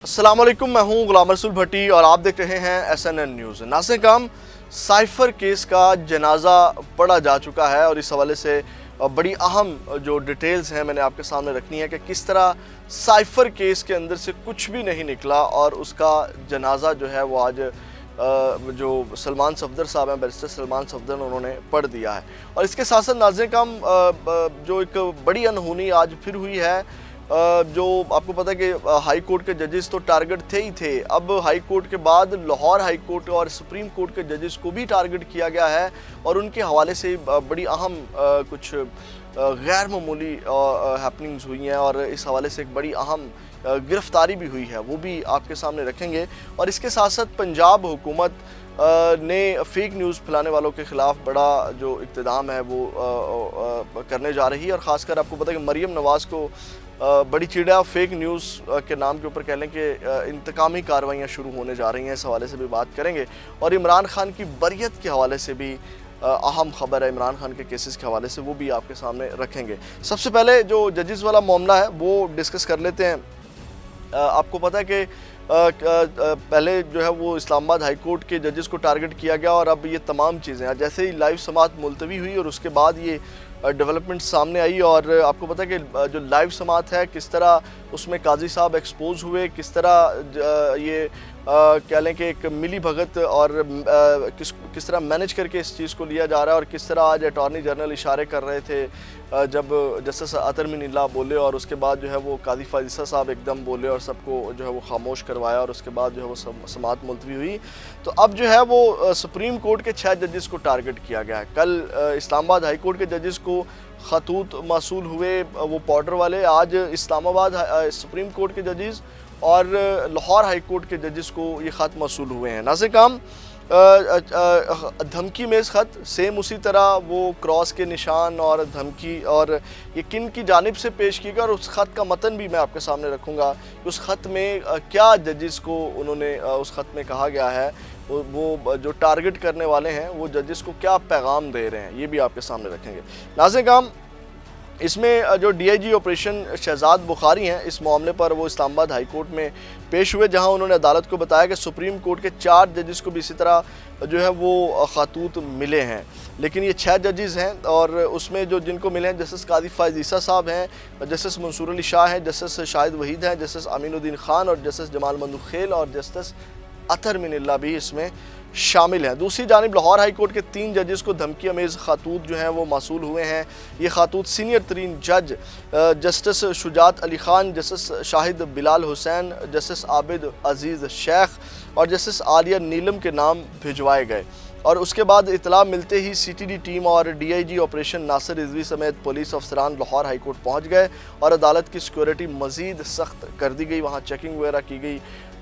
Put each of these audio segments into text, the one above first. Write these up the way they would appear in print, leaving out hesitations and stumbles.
अस्सलाम वालेकुम, मैं हूं गुलाम रसूल भट्टी और आप देख रहे हैं SNN न्यूज़। नाज़िर काम साइफ़र केस का जनाजा पढ़ा जा चुका है और इस हवाले से बड़ी अहम जो डिटेल्स हैं मैंने आपके सामने रखनी है कि किस तरह साइफ़र केस के अंदर से कुछ भी नहीं निकला और उसका जनाजा जो है वो आज जो सलमान सफदर साहब हैं, बैरिस्टर सलमान सफदर, उन्होंने पढ़ दिया है। और इसके साथ साथ नाज़िर काम जो एक बड़ी अनहोनी आज फिर हुई है, जो आपको पता है कि हाई कोर्ट के जजेस तो टारगेट थे ही थे। अब हाई कोर्ट के बाद लाहौर हाई कोर्ट और सुप्रीम कोर्ट के जजेस को भी टारगेट किया गया है और उनके हवाले से बड़ी अहम कुछ गैर मामूली हैपनिंग्स हुई हैं और इस हवाले से एक बड़ी अहम गिरफ्तारी भी हुई है, वो भी आपके सामने रखेंगे। और इसके साथ साथ पंजाब हुकूमत ने फेक न्यूज़ फैलाने वालों के ख़िलाफ़ बड़ा जो इक़्तिदाम है वो करने जा रही है। और ख़ासकर आपको पता है कि मरीम नवाज़ को बड़ी चिड़ा फेक न्यूज़ के नाम के ऊपर कह लें कि इंतकामी कार्रवाइयाँ शुरू होने जा रही हैं, इस हवाले से भी बात करेंगे। और इमरान खान की बरियत के हवाले से भी अहम खबर है, इमरान खान के केसेस के हवाले से, वो भी आपके सामने रखेंगे। सबसे पहले जो जजेस वाला मामला है वो डिस्कस कर लेते हैं। आपको पता है कि पहले जो है वो इस्लामाबाद हाई कोर्ट के जजेस को टारगेट किया गया और अब ये तमाम चीज़ें जैसे ही लाइव समाअत मुलतवी हुई और उसके बाद ये डेवलपमेंट सामने आई। और आपको पता है कि जो लाइव समाअत है किस तरह उसमें काजी साहब एक्सपोज हुए, किस तरह ये कह लें कि एक मिली भगत और किस तरह मैनेज करके इस चीज़ को लिया जा रहा है और किस तरह आज अटॉर्नी जनरल इशारे कर रहे थे जब जस्टिस अतर मिनिल्लाह बोले और उसके बाद जो है वो काजी फाजिसा साहब एकदम बोले और सबको जो है वो खामोश करवाया और उसके बाद जो है वो समाअत मुलतवी हुई। तो अब जो है वो सुप्रीम कोर्ट के 6 जजेस को टारगेट किया गया है। कल इस्लामाबाद हाई कोर्ट के जजेस को खतूत मसूल हुए, वो पाउडर वाले। आज इस्लामाबाद सुप्रीम कोर्ट के जजेस और लाहौर हाई कोर्ट के जजेस को ये ख़त मसूल हुए हैं। नाज़िर काम धमकी में इस ख़त सेम उसी तरह वो क्रॉस के निशान और धमकी और ये किन की जानिब से पेश की गई और उस ख़त का मतन भी मैं आपके सामने रखूँगा। उस ख़त में क्या जजेस को उन्होंने उस ख़त में कहा गया है, वो जो टारगेट करने वाले हैं वो जजेस को क्या पैगाम दे रहे हैं, ये भी आपके सामने रखेंगे। नाज़िर काम इसमें जो DIG ऑपरेशन शहजाद बुखारी हैं, इस मामले पर वो इस्लामाबाद हाई कोर्ट में पेश हुए, जहां उन्होंने अदालत को बताया कि सुप्रीम कोर्ट के 4 जजेस को भी इसी तरह जो है वो खतूत मिले हैं। लेकिन ये 6 जजेस हैं और उसमें जो जिनको मिले हैं जस्टिस काजी फाजिसा साहब हैं, जस्टिस मंसूर अली शाह हैं, जस्टिस शाहिद वहीद हैं, जस्टिस अमीनुद्दीन खान और जस्टिस जमाल मंदुखेल और जस्टिस अतर मिनिल्लाह भी इसमें शामिल हैं। दूसरी जानिब लाहौर हाई कोर्ट के 3 जजेस को धमकी अमेज़ खातूत जो हैं वो मसूल हुए हैं। ये खातूत सीनियर तरीन जज justice Shujaat Ali Khan, justice Shahid Bilal Hussain, justice Abid Aziz Sheikh और जस्टिस आलिया नीलम के नाम भिजवाए गए। और उसके बाद इतला मिलते ही CTD टीम और DIG ऑपरेशन नासिर रिजवी समेत पुलिस अफसरान लाहौर हाई कोर्ट पहुँच गए और अदालत की सिक्योरिटी मज़ीद सख्त कर दी गई। वहाँ चेकिंग वगैरह की गई,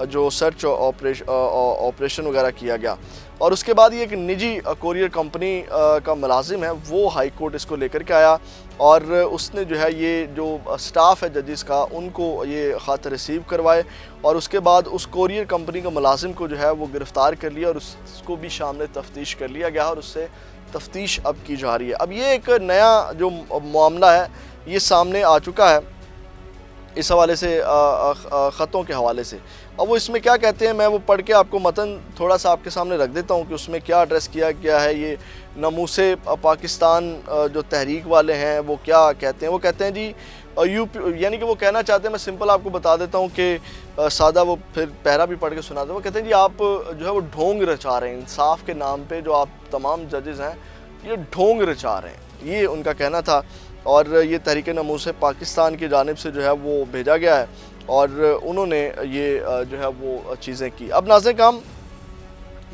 जो सर्च ऑपरेशन वगैरह किया गया। और उसके बाद ये एक निजी कोरियर कंपनी का मुलाजिम है, वो हाई कोर्ट इसको लेकर के आया और उसने जो है ये जो स्टाफ है जजेस का उनको ये ख़त रिसीव करवाए और उसके बाद उस कोरियर कंपनी के मुलाजिम को जो है वो गिरफ़्तार कर लिया और उसको भी शामिल तफ्तीश कर लिया गया और उससे तफ्तीश अब की जा रही है। अब ये एक नया जो मामला है ये सामने आ चुका है इस हवाले से, ख़तों के हवाले से। अब वो इसमें क्या कहते हैं मैं वो पढ़ के आपको मतन थोड़ा सा आपके सामने रख देता हूँ कि उसमें क्या एड्रेस किया गया है। ये नमूसे पाकिस्तान जो तहरीक वाले हैं वो क्या कहते हैं, वो कहते हैं जी यानी कि वो कहना चाहते हैं, मैं सिंपल आपको बता देता हूँ कि सादा वो फिर पहरा भी पढ़ के सुना दो। वो कहते हैं जी आप जो है वो ढोंग रचा रहे हैं, इंसाफ के नाम पर जो आप तमाम जजेस हैं ये ढोंग रचा रहे हैं, ये उनका कहना था। और ये तहरीक नमूसे पाकिस्तान की जानिब से जो है वो भेजा गया है और उन्होंने ये जो है वो चीज़ें की। अब नाज़िर काम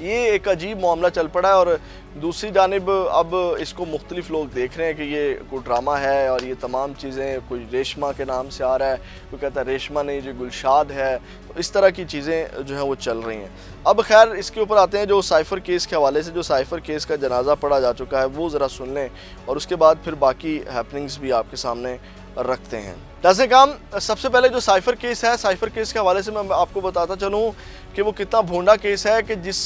ये एक अजीब मामला चल पड़ा है और दूसरी जानिब अब इसको मुख्तलिफ लोग देख रहे हैं कि ये कोई ड्रामा है और ये तमाम चीज़ें कोई रेशमा के नाम से आ रहा है, कोई कहता है रेशमा नहीं जो गुलशाद है, तो इस तरह की चीज़ें जो हैं वो चल रही हैं। अब खैर इसके ऊपर आते हैं जो साइफ़र केस के हवाले से, जो साइफ़र केस का जनाजा पढ़ा जा चुका है वो ज़रा सुन लें और उसके बाद फिर बाकी हैपनिंग्स भी आपके सामने रखते हैं। नाज़िर काम सबसे पहले जो साइफ़र केस है, साइफ़र केस के हवाले से मैं आपको बताता चलूँ कि वो कितना भोंडा केस है कि जिस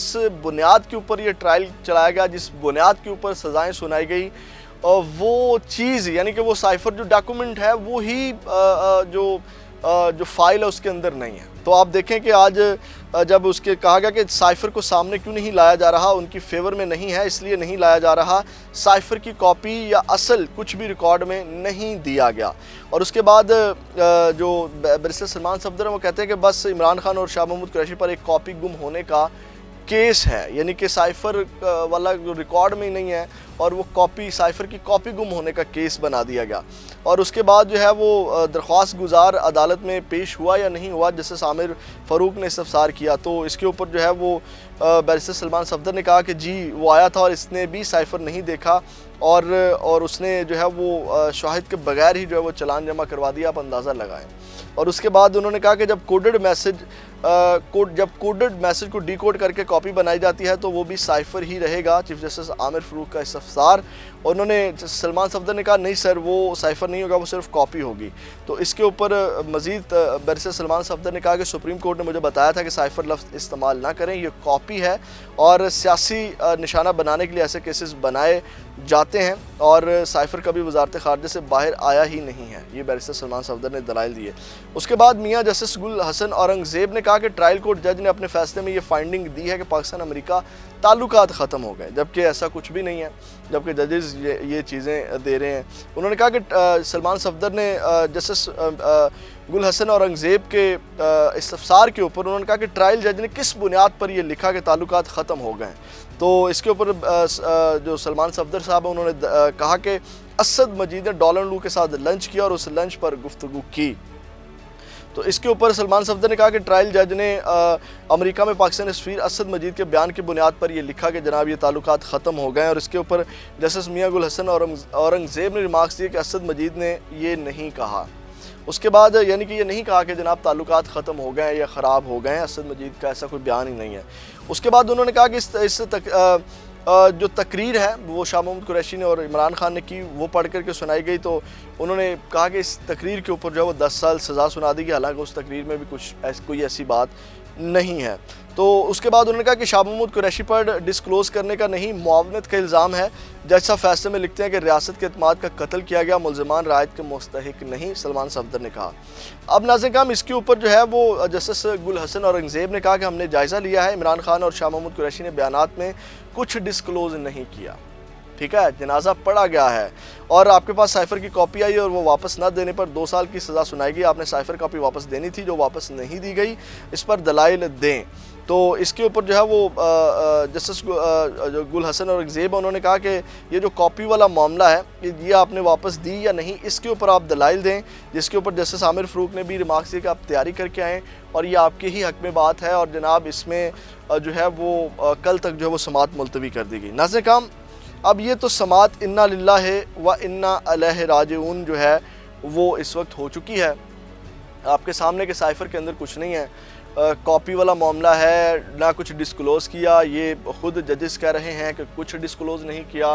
बुनियाद के ऊपर ये ट्रायल चलाया गया, जिस बुनियाद के ऊपर सज़ाएँ सुनाई गई, वो चीज़ यानी कि वो साइफ़र जो डॉक्यूमेंट है वो ही जो फ़ाइल है उसके अंदर नहीं है। तो आप देखें कि आज जब उसके कहा गया कि साइफ़र को सामने क्यों नहीं लाया जा रहा, उनकी फेवर में नहीं है इसलिए नहीं लाया जा रहा, साइफ़र की कॉपी या असल कुछ भी रिकॉर्ड में नहीं दिया गया। और उसके बाद जो बैरिस्टर सलमान सफदर हैं वो कहते हैं कि बस इमरान खान और शाह महमूद कुरैशी पर एक कॉपी गुम होने का केस है, यानी कि साइफ़र वाला जो रिकॉर्ड में ही नहीं है और वो कॉपी साइफ़र की कॉपी गुम होने का केस बना दिया गया। और उसके बाद जो है वो दरख्वास्त गुजार अदालत में पेश हुआ या नहीं हुआ, जस्टिस आमिर फ़ारूक ने इस्तफ़सार किया, तो इसके ऊपर जो है वो बैरिस्टर सलमान सफदर ने कहा कि जी वो आया था और इसने भी साइफ़र नहीं देखा और उसने जो है वो शाहिद के बगैर ही जो है वो चालान जमा करवा दिया, आप अंदाज़ा लगाएं। और उसके बाद उन्होंने कहा कि जब कोडेड मैसेज को डीकोड करके कॉपी बनाई जाती है तो वो भी साइफ़र ही रहेगा। चीफ जस्टिस आमिर फ़ारूक का इस्तफ़सार। उन्होंने सलमान सफदर ने कहा नहीं सर वो साइफ़र नहीं होगा, वो सिर्फ कॉपी होगी। तो इसके ऊपर मज़ीद बैरिस्टर सलमान सफदर ने कहा कि सुप्रीम कोर्ट ने मुझे बताया था कि साइफ़र लफ्ज़ इस्तेमाल ना करें, ये कॉपी है और सियासी निशाना बनाने के लिए ऐसे केसेस बनाए जाते हैं और साइफ़र कभी वजारत ख़ारजा से बाहर आया ही नहीं है। ये बैरिस्टर सलमान सफदर ने दलाइल दिए। उसके बाद मियाँ जस्टिस गुल हसन औरंगज़ेब ने कहा कि ट्रायल कोर्ट जज ने अपने फैसले में ये फाइंडिंग दी है कि पाकिस्तान अमेरिका ताल्लुकात ख़त्म हो गए, जबकि ऐसा कुछ भी नहीं है, जबकि जजेस ये चीज़ें दे रहे हैं। उन्होंने कहा कि सलमान सफदर ने जस्टिस गुल हसन औरंगज़ेब के इस्तफ़सार के ऊपर उन्होंने कहा कि ट्रायल जज ने किस बुनियाद पर यह लिखा कि ताल्लुकात ख़त्म हो गए। तो इसके ऊपर जो सलमान सफदर साहब हैं उन्होंने कहा कि असद मजीद ने डॉलन लू के साथ लंच किया और उस लंच पर गुफ्तगू की। तो इसके ऊपर सलमान सफदर ने कहा कि ट्रायल जज ने अमेरिका में पाकिस्तानी सफ़ीर असद मजीद के बयान की बुनियाद पर यह लिखा कि जनाब ये ताल्लुकात ख़त्म हो गए। और इसके ऊपर जस्टिस मियाँ गुल हसन औरंगज़ेब ने रिमार्क्स दिए कि असद मजीद ने ये नहीं कहा। उसके बाद यानी कि ये नहीं कहा कि जनाब ताल्लुकात ख़त्म हो गए या ख़राब हो गए, असद मजीद का ऐसा कोई बयान ही नहीं है। उसके बाद उन्होंने कहा कि जो तकरीर है वो शाह महमूद कुरैशी ने और इमरान खान ने की, वो पढ़ करके सुनाई गई। तो उन्होंने कहा कि इस तकरीर के ऊपर जो है वो 10 साल सज़ा सुना दी गई, हालांकि उस तकरीर में भी कोई ऐसी बात नहीं है। तो उसके बाद उन्होंने कहा कि शाह महमूद कुरैशी पर डिस्क्लोज़ करने का नहीं, मुआवनत का इल्ज़ाम है। जज साहब फैसले में लिखते हैं कि रियासत के एतमाद का कत्ल किया गया, मुल्ज़िमान रायत के मुस्तहिक नहीं, सलमान सफदर ने कहा। अब नाज़रीन इसके ऊपर जो है वो जस्टिस गुल हसन औरंगज़ेब ने कहा कि हमने जायज़ा लिया है, इमरान खान और शाह महमूद कुरैशी ने बयानात में कुछ डिस्क्लोज़ नहीं किया, ठीक है, जनाजा पढ़ा गया है और आपके पास साइफ़र की कॉपी आई और वो वापस न देने पर 2 साल की सज़ा सुनाई गई। आपने साइफ़र कॉपी वापस देनी थी जो वापस नहीं दी गई, इस पर दलाइल दें। तो इसके ऊपर जो है वो जस्टिस जो गुल हसन औरंगज़ेब उन्होंने कहा कि ये जो कॉपी वाला मामला है ये आपने वापस दी या नहीं, इसके ऊपर आप दलाइल दें। जिसके ऊपर जस्टिस आमिर फ़ारूक ने भी रिमार्क्स दिए कि आप तैयारी करके आएँ और ये आपके ही हक़ में बात है और जनाब इसमें जो है वो कल तक जो है वो समाअत मुलतवी कर दी गई। नाज़रीन अब ये तो समाअत इन्ना लिल्लाहि व इन्ना अलैहि राजिऊन जो है वो इस वक्त हो चुकी है। आपके सामने के साइफ़र के अंदर कुछ नहीं है, कॉपी वाला मामला है, ना कुछ डिस्क्लोज़ किया, ये ख़ुद जजेस कह रहे हैं कि कुछ डिस्क्लोज़ नहीं किया।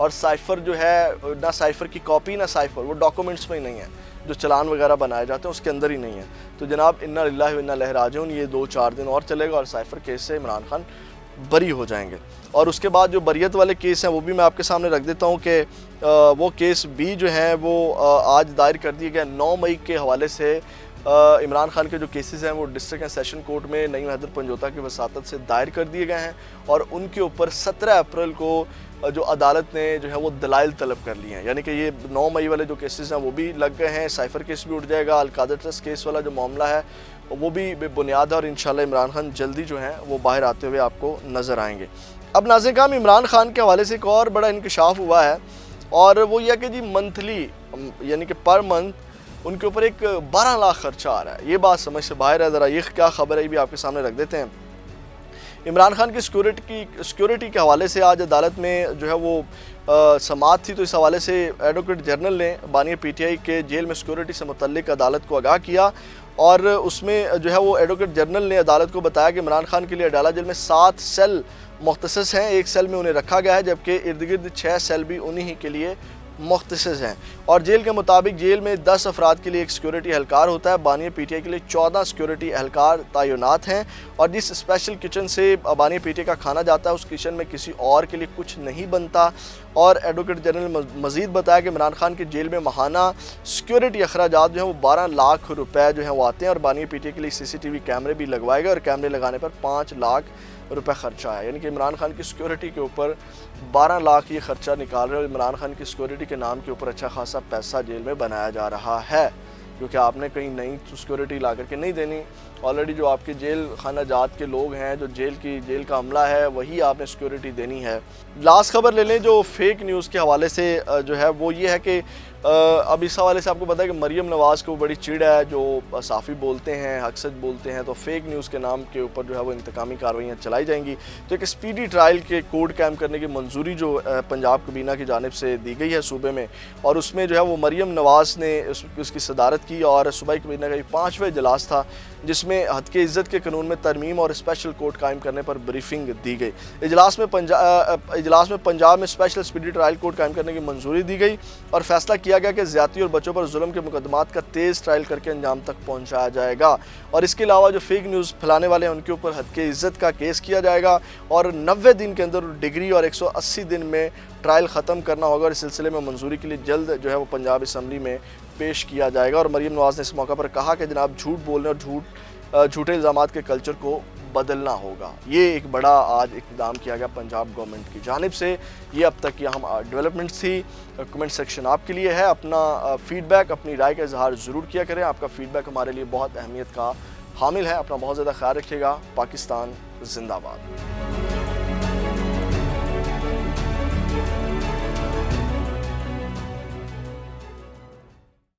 और साइफ़र जो है ना साइफ़र की कॉपी ना साइफ़र वो डॉक्यूमेंट्स में ही नहीं है, जो चलान वगैरह बनाए जाते हैं उसके अंदर ही नहीं है। तो जनाब इन्ना लिल्लाहि व इन्ना अलैहि राजिऊन ये 2-4 दिन और चलेगा और साइफ़र केस से इमरान खान बरी हो जाएंगे। और उसके बाद जो बरियत वाले केस हैं वो भी मैं आपके सामने रख देता हूँ कि वो केस भी जो हैं वो आज दायर कर दिए गए। 9 मई के हवाले से इमरान खान के जो केसेस हैं वो डिस्ट्रिक्ट एंड सेशन कोर्ट में नईम हैदर पंजोता की वसातत से दायर कर दिए गए हैं और उनके ऊपर 17 अप्रैल को जो अदालत ने जो है वो दलाइल तलब कर लिए हैं। यानी कि ये 9 मई वाले जो केसेस हैं वो भी लग गए हैं, साइफ़र केस भी उठ जाएगा, अलकादर ट्रस्ट केस वाला जो मामला है वो भी बेबुनियाद है और इंशाल्लाह इमरान खान जल्दी जो हैं वो बाहर आते हुए आपको नज़र आएंगे। अब नाज़रीन इमरान खान के हवाले से एक और बड़ा इंकशाफ हुआ है और वो यह कि जी मंथली यानी कि पर मंथ उनके ऊपर एक 12 लाख खर्चा आ रहा है। ये बात समझ से बाहर है। ज़रा ये क्या खबर है ये भी आपके सामने रख देते हैं। इमरान खान की सिक्योरिटी के हवाले से आज अदालत में जो है वो समाअत थी, तो इस हवाले से एडवोकेट जनरल ने बानी PTI के जेल में सिक्योरिटी से मुतल्लिक अदालत को आगाह किया और उसमें जो है वो एडवोकेट जनरल ने अदालत को बताया कि इमरान खान के लिए अडाला जेल में 7 सेल मुख्तसस हैं, एक सेल में उन्हें रखा गया है जबकि इर्द गिर्द 6 सेल भी उन्हीं ही के लिए मुख्तसस हैं। और जेल के मुताबिक जेल में 10 अफराद के लिए एक सिक्योरिटी एहलकार होता है। बानिया पीटीआई के लिए 14 सिक्योरिटी एहलकार तैनात हैं। और जिस स्पेशल किचन से बानिया पीटीआई का खाना जाता है उस किचन में किसी और के लिए कुछ नहीं बनता। और एडवोकेट जनरल मजीद बताया कि इमरान खान की जेल में माहाना सिक्योरिटी अखराजात जो हैं वो 12 लाख रुपए जो हैं वो आते हैं। और बानिया पीटीआई के लिए CCTV कैमरे भी लगवाए गए और कैमरे लगाने पर 5 लाख रुपए खर्चा है। यानी कि इमरान खान की सिक्योरिटी के ऊपर 12 लाख ये खर्चा निकाल रहे हैं। और इमरान खान की सिक्योरिटी के नाम के ऊपर अच्छा खासा पैसा जेल में बनाया जा रहा है, क्योंकि आपने कहीं नई सिक्योरिटी ला करके नहीं देनी। ऑलरेडी जो आपके जेल खाना जात के लोग हैं, जो जेल का अमला है, वही आपने सिक्योरिटी देनी है। लास्ट खबर ले लें जो फेक न्यूज़ के हवाले से जो है वो ये है कि अब इस हवाले से आपको पता है कि मरीम नवाज़ को बड़ी चिड़ है, जो साफ़ी बोलते हैं, हक सच बोलते हैं, तो फेक न्यूज़ के नाम के ऊपर जो है वो इंतकामी कार्रवाइयाँ चलाई जाएंगी। तो एक स्पीडी ट्रायल के कोर्ट कैम करने की मंजूरी जो पंजाब कबीना की जानिब से दी गई है सूबे में, और उसमें जो है वो मरीम नवाज़ ने उसकी सदारत की। और सूबाई कबीना का 5वां इजलास था जिसमें हद के इज़्ज़त के कानून में तरमीम और स्पेशल कोर्ट कायम करने पर ब्रीफिंग दी गई। इजलास में पंजाब में स्पेशल स्पीडी ट्रायल कोर्ट कायम करने की मंजूरी दी गई और फैसला किया गया कि ज़्यादती और बच्चों पर जुल्म के मुकदमात का तेज़ ट्रायल करके अंजाम तक पहुँचाया जाएगा। और इसके अलावा जो फेक न्यूज़ फैलाने वाले हैं उनके ऊपर हद के इज़्ज़त का केस किया जाएगा और 90 दिन के अंदर डिग्री और 180 दिन में ट्रायल ख़त्म करना होगा। और इस सिलसिले में मंजूरी के लिए जल्द जो है वो पंजाब असम्बली में पेश किया जाएगा। और मरीम नवाज़ ने इस मौका पर कहा कि जनाब झूठ बोलने और झूठे इल्ज़ामात के कल्चर को बदलना होगा। ये एक बड़ा आज इक़दाम किया गया पंजाब गवर्नमेंट की जानिब से। ये अब तक की अहम डेवलपमेंट्स थी। कमेंट सेक्शन आपके लिए है। अपना फ़ीडबैक, अपनी राय का इजहार ज़रूर किया करें। आपका फ़ीडबैक हमारे लिए बहुत अहमियत का हामिल है। अपना बहुत ज़्यादा ख्याल रखिएगा। पाकिस्तान जिंदाबाद।